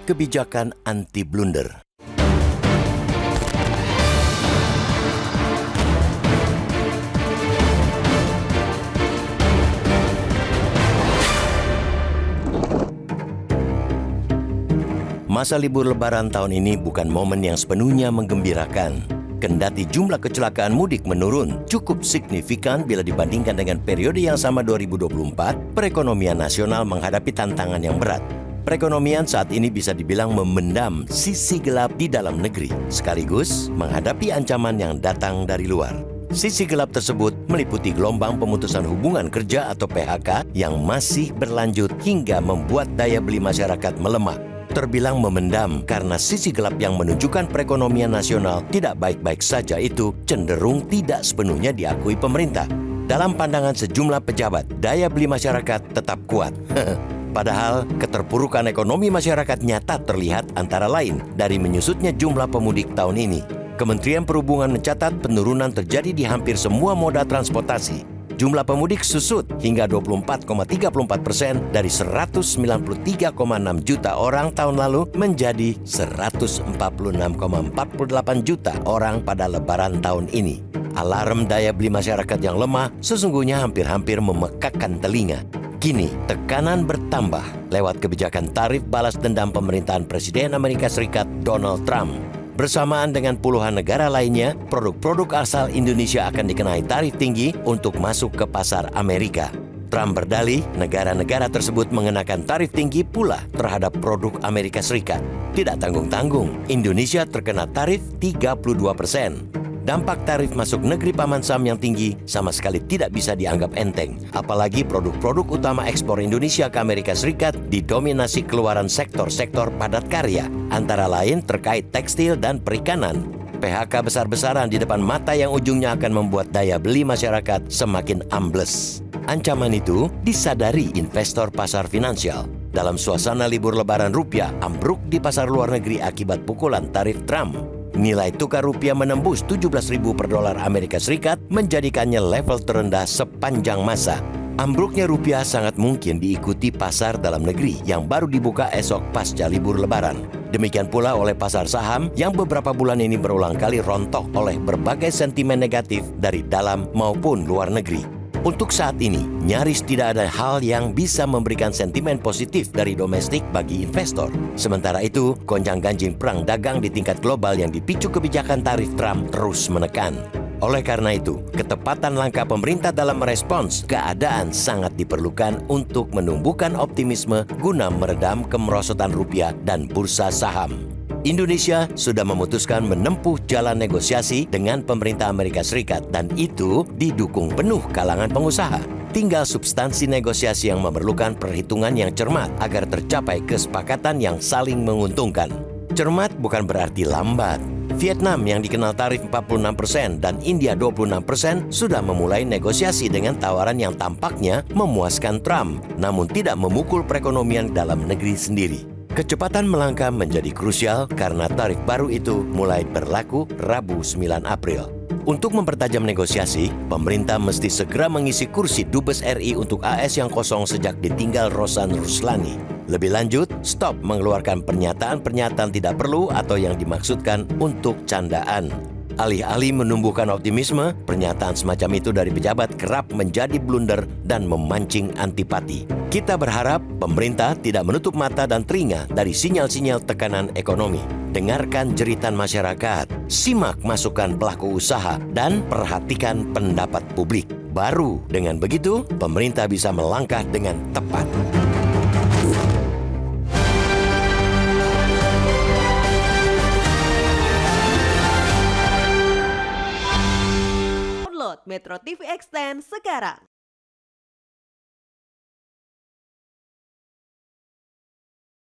kebijakan anti blunder. Masa libur Lebaran tahun ini bukan momen yang sepenuhnya menggembirakan. Kendati jumlah kecelakaan mudik menurun cukup signifikan bila dibandingkan dengan periode yang sama 2024, perekonomian nasional menghadapi tantangan yang berat. Perekonomian saat ini bisa dibilang memendam sisi gelap di dalam negeri, sekaligus menghadapi ancaman yang datang dari luar. Sisi gelap tersebut meliputi gelombang pemutusan hubungan kerja atau PHK yang masih berlanjut hingga membuat daya beli masyarakat melemah. Terbilang memendam karena sisi gelap yang menunjukkan perekonomian nasional tidak baik-baik saja itu cenderung tidak sepenuhnya diakui pemerintah. Dalam pandangan sejumlah pejabat, daya beli masyarakat tetap kuat. Padahal keterpurukan ekonomi masyarakat nyata terlihat antara lain dari menyusutnya jumlah pemudik tahun ini. Kementerian Perhubungan mencatat penurunan terjadi di hampir semua moda transportasi. Jumlah pemudik susut hingga 24,34% dari 193,6 juta orang tahun lalu menjadi 146,48 juta orang pada Lebaran tahun ini. Alarm daya beli masyarakat yang lemah sesungguhnya hampir-hampir memekakkan telinga. Kini, tekanan bertambah lewat kebijakan tarif balas dendam pemerintahan Presiden Amerika Serikat Donald Trump. Bersamaan dengan puluhan negara lainnya, produk-produk asal Indonesia akan dikenai tarif tinggi untuk masuk ke pasar Amerika. Trump berdalih, negara-negara tersebut mengenakan tarif tinggi pula terhadap produk Amerika Serikat. Tidak tanggung-tanggung, Indonesia terkena tarif 32%. Dampak tarif masuk negeri Paman Sam yang tinggi sama sekali tidak bisa dianggap enteng. Apalagi produk-produk utama ekspor Indonesia ke Amerika Serikat didominasi keluaran sektor-sektor padat karya, antara lain terkait tekstil dan perikanan. PHK besar-besaran di depan mata yang ujungnya akan membuat daya beli masyarakat semakin ambles. Ancaman itu disadari investor pasar finansial. Dalam suasana libur Lebaran rupiah ambruk di pasar luar negeri akibat pukulan tarif Trump. Nilai tukar rupiah menembus 17.000 per dolar Amerika Serikat menjadikannya level terendah sepanjang masa. Ambruknya rupiah sangat mungkin diikuti pasar dalam negeri yang baru dibuka esok pasca libur Lebaran. Demikian pula oleh pasar saham yang beberapa bulan ini berulang kali rontok oleh berbagai sentimen negatif dari dalam maupun luar negeri. Untuk saat ini, nyaris tidak ada hal yang bisa memberikan sentimen positif dari domestik bagi investor. Sementara itu, gonjang-ganjing perang dagang di tingkat global yang dipicu kebijakan tarif Trump terus menekan. Oleh karena itu, ketepatan langkah pemerintah dalam merespons keadaan sangat diperlukan untuk menumbuhkan optimisme guna meredam kemerosotan rupiah dan bursa saham. Indonesia sudah memutuskan menempuh jalan negosiasi dengan pemerintah Amerika Serikat dan itu didukung penuh kalangan pengusaha. Tinggal substansi negosiasi yang memerlukan perhitungan yang cermat agar tercapai kesepakatan yang saling menguntungkan. Cermat bukan berarti lambat. Vietnam yang dikenal tarif 46% dan India 26% sudah memulai negosiasi dengan tawaran yang tampaknya memuaskan Trump, namun tidak memukul perekonomian dalam negeri sendiri. Kecepatan melangkah menjadi krusial karena tarif baru itu mulai berlaku Rabu 9 April. Untuk mempertajam negosiasi, pemerintah mesti segera mengisi kursi Dubes RI untuk AS yang kosong sejak ditinggal Rosan Ruslani. Lebih lanjut, stop mengeluarkan pernyataan-pernyataan tidak perlu atau yang dimaksudkan untuk candaan. Alih-alih menumbuhkan optimisme, pernyataan semacam itu dari pejabat kerap menjadi blunder dan memancing antipati. Kita berharap pemerintah tidak menutup mata dan telinga dari sinyal-sinyal tekanan ekonomi. Dengarkan jeritan masyarakat, simak masukan pelaku usaha, dan perhatikan pendapat publik. Baru dengan begitu, pemerintah bisa melangkah dengan tepat. Download Metro TV Extend sekarang.